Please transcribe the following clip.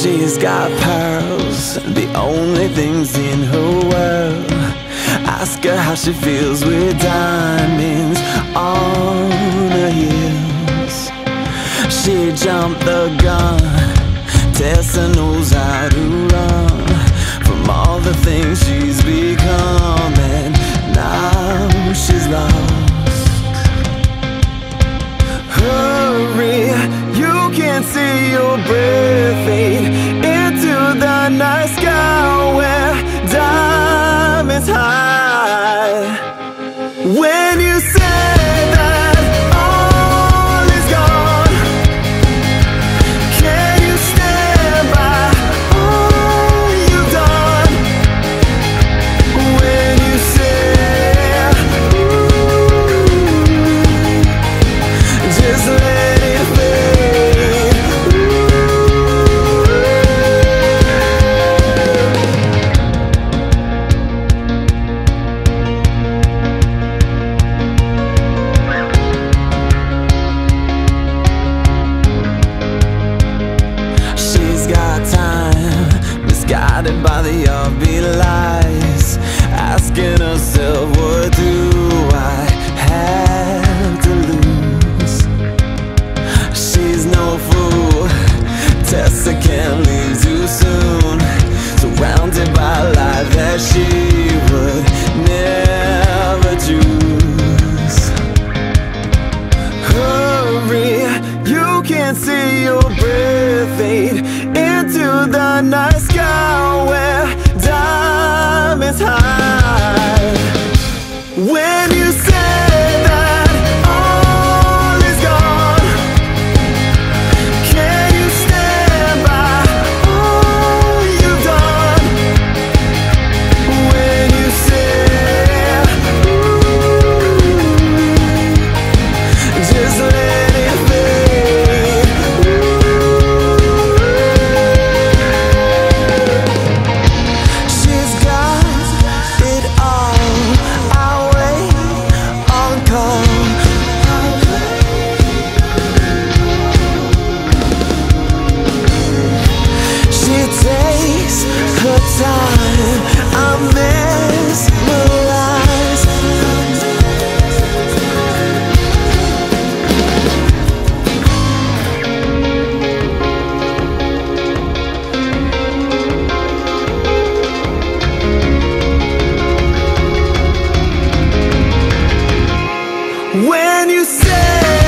She's got pearls, the only things in her world. Ask her how she feels with diamonds on her heels. She jumped the gun, Tessa knows how to run from all the things she's become, and now she's lost. Hurry, you can't see your breath fade into the night sky where diamonds hide. When you say that all is gone, can you stand by all you've done? When you say, ooh, just let it fade. She's got time, misguided by the upbeat lies, asking herself, what do I have to lose? She's no fool, Tessa can't leave too soon, surrounded by life that she would never choose. Hurry, you can't see your breath fade into the night sky where diamonds hide. When you say that all is gone, can you stand by all you've done? When you say, ooh, just let it fade. She's got it all, I'll wait on call. She takes her time, I'm mesmerized. When you say